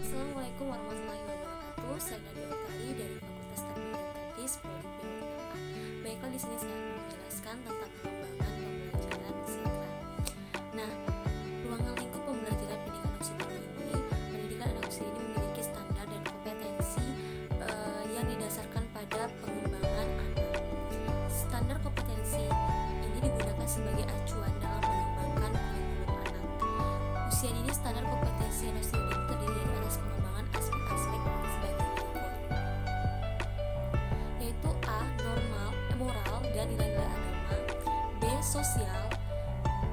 Assalamualaikum warahmatullahi wabarakatuh. Saya Nadia Utari dari Fakultas Teknik dan Teknis Prodi PO8. Baiklah, di sini saya akan menjelaskan tentang pengembangan pembelajaran sejarah. Nah, ruangan lingkup pembelajaran pendidikan anak usia dini ini, pendidikan anak usia ini memiliki standar dan kompetensi yang didasarkan pada pengembangan anak. Standar kompetensi ini digunakan sebagai acuan dalam mengembangkan kurikulum anak. Usia dini standar kompetensi anak usia dini terdiri dari atas pengembangan aspek-aspek sebagai berikut, yaitu A. Moral dan nilai-nilai agama, B. Sosial,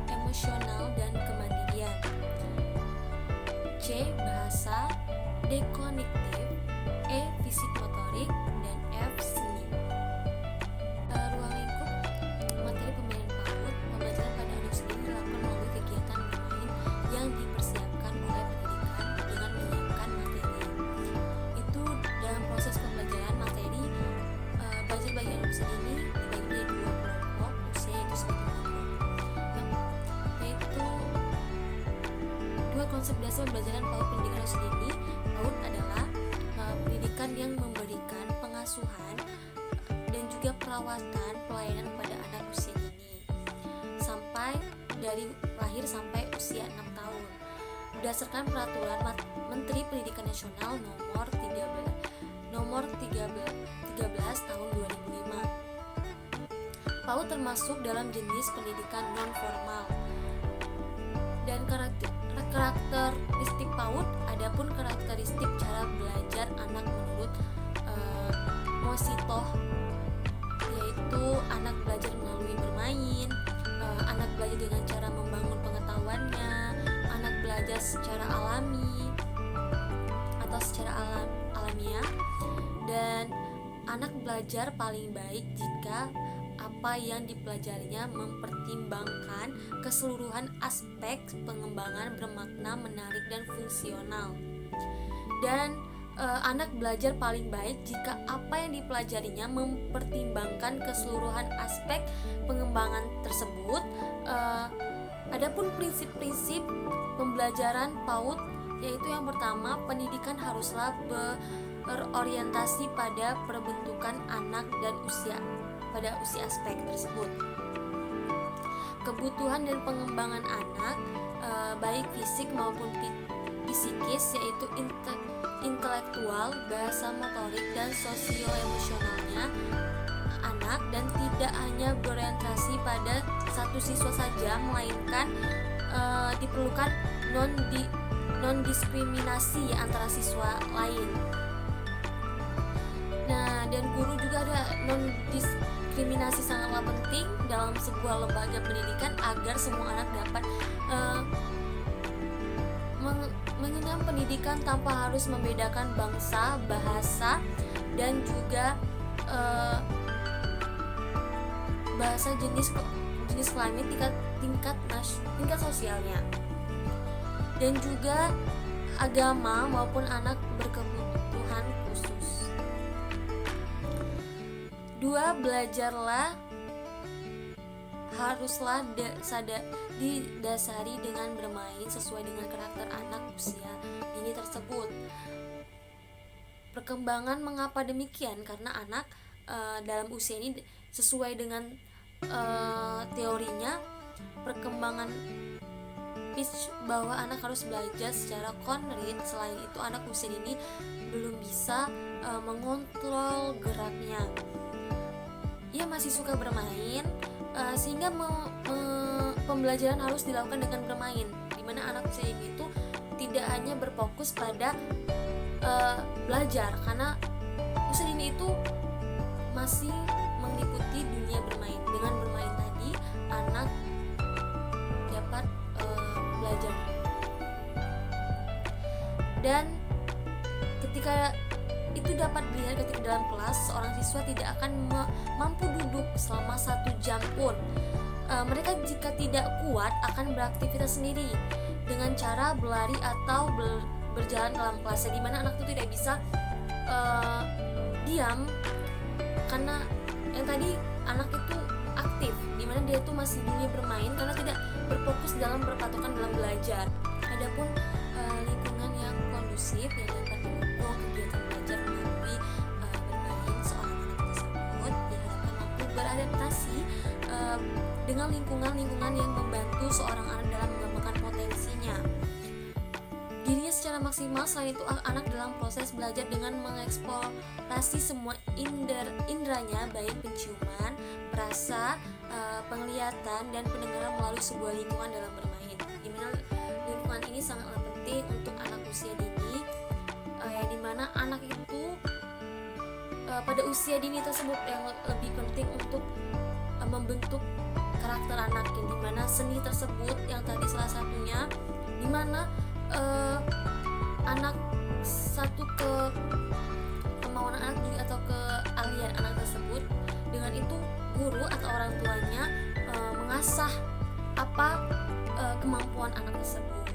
emosional dan kemandirian, C. Bahasa, D. Kognitif, E. Fisik motorik, dan F. Seni. Ruang lingkup materi pembelajaran PAUD, pembelajaran pada anak usia dini dilakukan melalui kegiatan bermain yang dipersiapkan oleh pendidikan dengan menyiapkan materi. Itu dalam proses pembelajaran materi, belajar bagi anak usia dini dibagi menjadi dua kelompok usia, yaitu sebagai berikut, yaitu dua konsep dasar pembelajaran PAUD pendidikan anak usia dini. PAUD adalah pendidikan yang memberikan pengasuhan dan juga perawatan pelayanan pada anak usia dini sampai dari lahir sampai usia 6 tahun berdasarkan peraturan Menteri Pendidikan Nasional nomor 13 tahun 2005. PAUD termasuk dalam jenis pendidikan non formal. Dan karakteristik PAUD, adapun karakteristik cara belajar anak menurut Mositoh, yaitu anak belajar melalui bermain, anak belajar dengan cara membangun pengetahuannya, anak belajar secara alami atau secara alamiah, dan anak belajar paling baik jika apa yang dipelajarinya mempertimbangkan keseluruhan aspek pengembangan bermakna, menarik, dan fungsional. Dan anak belajar paling baik jika apa yang dipelajarinya mempertimbangkan keseluruhan aspek pengembangan tersebut. Adapun prinsip-prinsip pembelajaran PAUD, yaitu yang pertama, pendidikan haruslah berorientasi pada perbentukan anak dan pada usia aspek tersebut. Kebutuhan dan pengembangan anak, baik fisik maupun psikis, yaitu intelektual, bahasa motorik, dan sosio-emosionalnya anak, dan tidak hanya berorientasi pada satu siswa saja, melainkan diperlukan non-diskriminasi antara siswa lain. Nah, dan guru juga ada non-diskriminasi sangatlah penting dalam sebuah lembaga pendidikan agar semua anak dapat mengenyam pendidikan tanpa harus membedakan bangsa, bahasa, dan juga bahasa, jenis kelamin, tingkat sosialnya, dan juga agama maupun anak berkebutuhan khusus. 2. Haruslah didasari dengan bermain sesuai dengan karakter anak usia dini tersebut. Perkembangan mengapa demikian? Karena anak dalam usia ini sesuai dengan teorinya, perkembangan pitch bahwa anak harus belajar secara konkret. Selain itu, anak usia dini belum bisa mengontrol geraknya. Ia masih suka bermain, sehingga pembelajaran harus dilakukan dengan bermain, dimana anak usia dini itu tidak hanya berfokus pada belajar, karena usia dini itu masih mengikuti dunia bermain. Dengan bermain tadi, anak dapat belajar. Dan ketika itu dapat dilihat ketika dalam kelas, seorang siswa tidak akan mampu duduk selama 1 jam pun. Mereka jika tidak kuat akan beraktivitas sendiri dengan cara berlari atau berjalan dalam kelas, di mana anak itu tidak bisa diam, karena yang tadi anak itu aktif, di mana dia itu masih dunia bermain karena tidak berfokus dalam berpatokan dalam belajar. Adapun lingkungan yang kondusif inklusif yang dapat mendukung kegiatan belajar melalui bermain seorang anak tersebut diharapkan mampu beradaptasi dengan lingkungan yang membantu seorang anak dalam mengembangkan potensinya dirinya secara maksimal. Selain itu, anak dalam proses belajar dengan mengeksplorasi semua inderanya, baik penciuman, perasa, penglihatan, dan pendengaran melalui sebuah lingkungan dalam bermain. Dimana lingkungan ini sangatlah penting untuk anak usia dini, dimana anak itu pada usia dini tersebut yang lebih penting untuk membentuk karakter anak, yang dimana seni tersebut yang tadi salah satunya dimana anak satu kemauan anak atau keahlian anak tersebut, dengan itu guru atau orang tuanya mengasah kemampuan anak tersebut.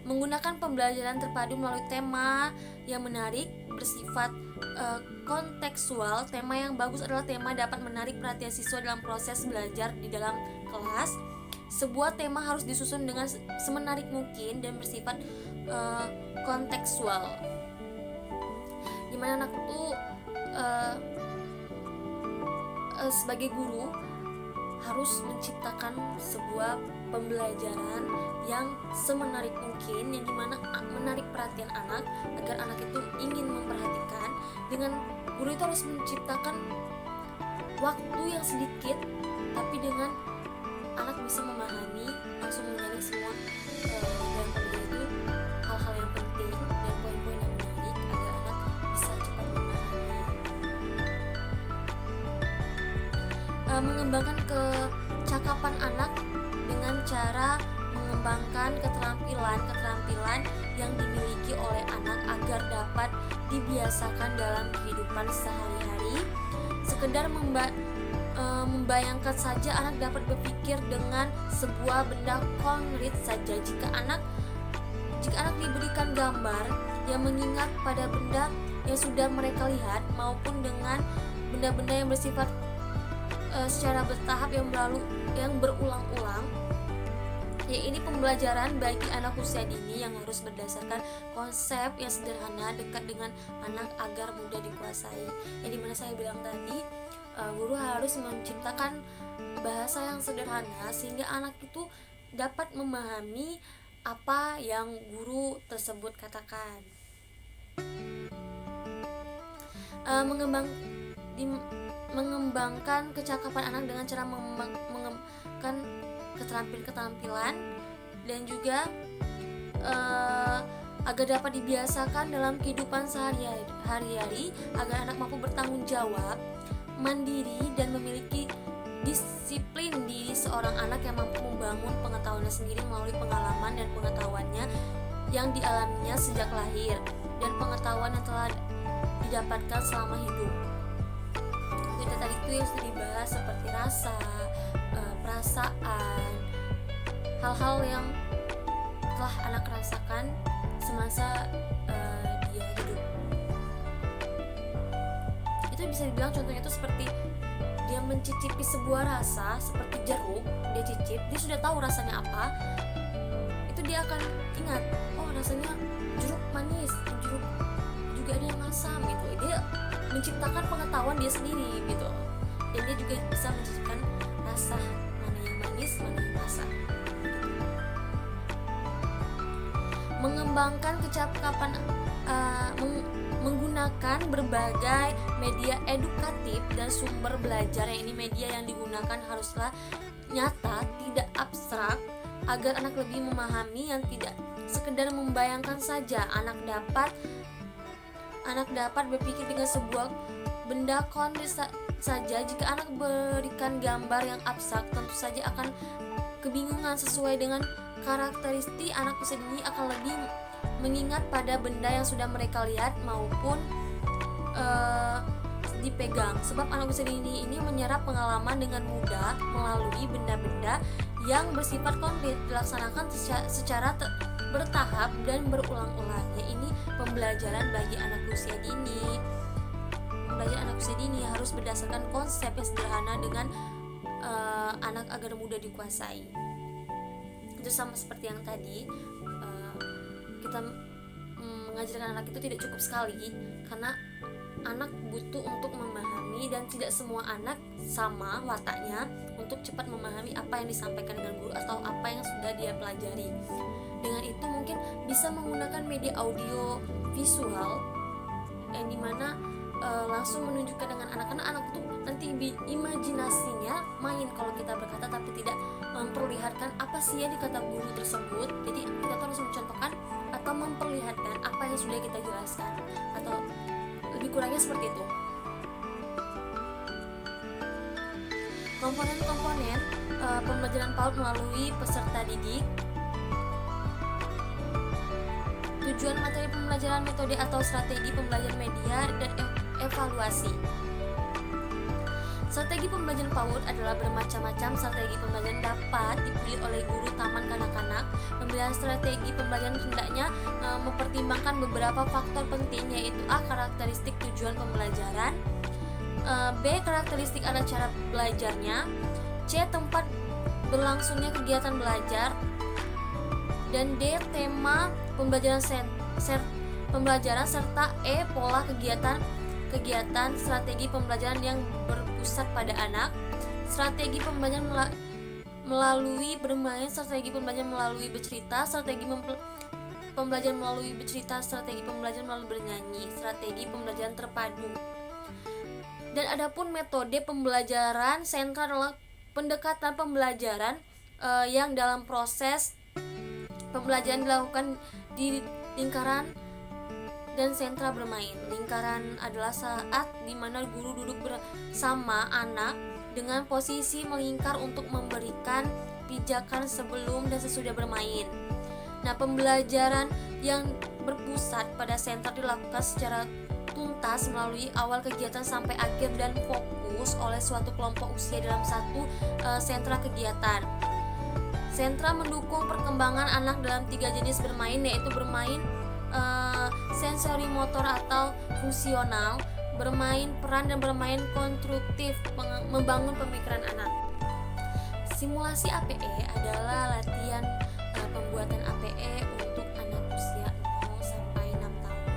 Menggunakan pembelajaran terpadu melalui tema yang menarik bersifat kontekstual. Tema yang bagus adalah tema dapat menarik perhatian siswa dalam proses belajar di dalam kelas. Sebuah tema harus disusun dengan semenarik mungkin dan bersifat kontekstual, dimana anak itu sebagai guru harus menciptakan sebuah pembelajaran yang semenarik mungkin, yang dimana menarik perhatian anak agar anak itu ingin memperhatikan. Dengan guru itu harus menciptakan waktu yang sedikit, tapi dengan anak bisa memahami, langsung menarik semua dalam pembelajaran itu hal-hal yang penting dan poin-poin yang menarik agar anak bisa cepat memahami. Mengembangkan kecakapan anak dengan cara mengembangkan keterampilan yang dimiliki oleh anak agar dapat dibiasakan dalam kehidupan sehari-hari. Sekedar membayangkan saja anak dapat berpikir dengan sebuah benda konkret saja. Jika anak diberikan gambar yang mengingat pada benda yang sudah mereka lihat, maupun dengan benda-benda yang bersifat secara bertahap yang berulang-ulang, ya ini pembelajaran bagi anak usia dini yang harus berdasarkan konsep yang sederhana, dekat dengan anak agar mudah dikuasai. Yang dimana saya bilang tadi, guru harus menciptakan bahasa yang sederhana sehingga anak itu dapat memahami apa yang guru tersebut katakan. Mengembangkan kecakapan anak dengan cara mengembangkan keterampilan dan juga agar dapat dibiasakan dalam kehidupan sehari-hari agar anak mampu bertanggung jawab, mandiri, dan memiliki disiplin diri. Seorang anak yang mampu membangun pengetahuannya sendiri melalui pengalaman dan pengetahuannya yang dialaminya sejak lahir dan pengetahuan yang telah didapatkan selama hidup. Kita tadi itu yang sudah dibahas seperti rasa, perasaan, hal-hal yang telah anak rasakan semasa dia hidup. Itu bisa dibilang contohnya itu seperti dia mencicipi sebuah rasa seperti jeruk, dia cicip, dia sudah tahu rasanya apa, itu dia akan ingat, oh rasanya jeruk manis, jeruk juga ada yang asam gitu. Dia menciptakan pengetahuan dia sendiri gitu, dan dia juga bisa menciptakan rasa mana yang manis, mana yang asam. Mengembangkan kecakapan menggunakan berbagai media edukatif dan sumber belajar. Yang ini media yang digunakan haruslah nyata, tidak abstrak, agar anak lebih memahami, yang tidak sekedar membayangkan saja. Anak dapat berpikir dengan sebuah benda konkret saja. Jika anak berikan gambar yang abstrak, tentu saja akan kebingungan. Sesuai dengan karakteristik anak usia dini akan lebih mengingat pada benda yang sudah mereka lihat maupun dipegang. Sebab anak usia dini ini menyerap pengalaman dengan mudah melalui benda-benda yang bersifat konkret, dilaksanakan secara bertahap dan berulang-ulang. Ya, ini pembelajaran bagi anak usia dini. Pembelajaran anak usia dini harus berdasarkan konsep yang sederhana dengan anak agar mudah dikuasai. Itu sama seperti yang tadi, kita mengajarkan anak itu tidak cukup sekali, karena anak butuh untuk memahami dan tidak semua anak sama wataknya untuk cepat memahami apa yang disampaikan dengan guru atau apa yang sudah dia pelajari. Dengan itu mungkin bisa menggunakan media audio visual yang dimana langsung menunjukkan dengan anak-anak itu nanti imajinasinya main kalau kita berkata, tapi tidak memperlihatkan apa sih yang dikata guru tersebut. Jadi kita harus mencontohkan atau memperlihatkan apa yang sudah kita jelaskan, atau lebih kurangnya seperti itu. Komponen-komponen pembelajaran PAUD melalui peserta didik. Tujuan materi pembelajaran, metode atau strategi pembelajaran media, dan evaluasi. Strategi pembelajaran PAUD adalah bermacam-macam. Strategi pembelajaran dapat dipilih oleh guru taman kanak-kanak. Pemilihan strategi pembelajaran hendaknya mempertimbangkan beberapa faktor penting, yaitu A. Karakteristik tujuan pembelajaran, B. Karakteristik alat cara belajarnya, C. Tempat berlangsungnya kegiatan belajar, dan D. Tema pembelajaran pembelajaran, serta E. Pola kegiatan strategi pembelajaran yang berpusat pada anak. Strategi pembelajaran melalui bermain, strategi pembelajaran melalui bercerita, strategi pembelajaran melalui bercerita, strategi pembelajaran melalui bernyanyi, strategi pembelajaran terpadu. Dan adapun metode pembelajaran sentra adalah pendekatan pembelajaran yang dalam proses pembelajaran dilakukan di lingkaran dan sentra bermain. Lingkaran adalah saat di mana guru duduk bersama anak dengan posisi melingkar untuk memberikan pijakan sebelum dan sesudah bermain. Nah, pembelajaran yang berpusat pada sentra dilakukan secara tuntas melalui awal kegiatan sampai akhir dan fokus oleh suatu kelompok usia dalam satu sentra kegiatan. Sentra mendukung perkembangan anak dalam 3 jenis bermain, yaitu bermain sensori motor atau fungsional, bermain peran, dan bermain konstruktif membangun pemikiran anak. Simulasi APE adalah latihan pembuatan APE untuk anak usia 0 sampai 6 tahun.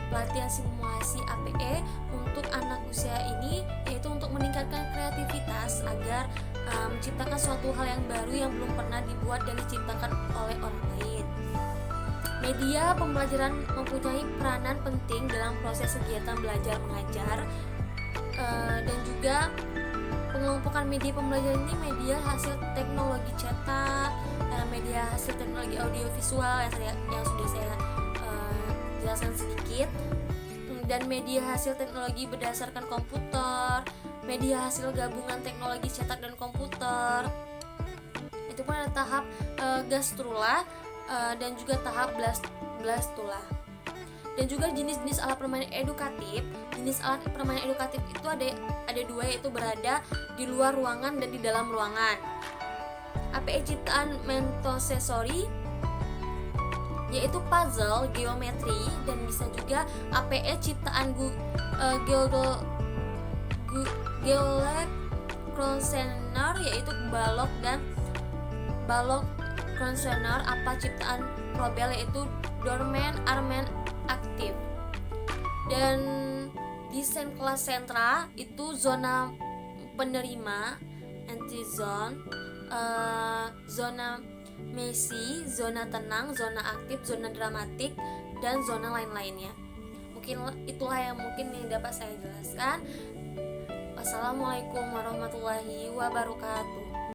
Pelatihan simulasi APE untuk anak usia ini yaitu untuk meningkatkan kreativitas agar menciptakan suatu hal yang baru yang belum pernah dibuat dan diciptakan oleh orang lain. Media pembelajaran mempunyai peranan penting dalam proses kegiatan belajar mengajar, dan juga pengelompokan media pembelajaran ini media hasil teknologi cetak, media hasil teknologi audiovisual yang sudah saya jelaskan sedikit, dan media hasil teknologi berdasarkan komputer, media hasil gabungan teknologi cetak dan komputer. Itu pun ada tahap gastrula dan juga tahap blastula. Dan juga jenis-jenis alat permainan edukatif. Jenis alat permainan edukatif itu ada 2, yaitu berada di luar ruangan dan di dalam ruangan. APE ciptaan Montessori yaitu puzzle, geometri, dan bisa juga APE ciptaan Geolek Kronener yaitu balok, dan balok Kronener apa ciptaan Probel yaitu Dorman Armen aktif. Dan desain kelas sentra itu zona penerima anti-zone, zona mesi, zona tenang, zona aktif, zona dramatik, dan zona lain-lainnya. Mungkin itulah yang dapat saya jelaskan. Wassalamualaikum warahmatullahi wabarakatuh.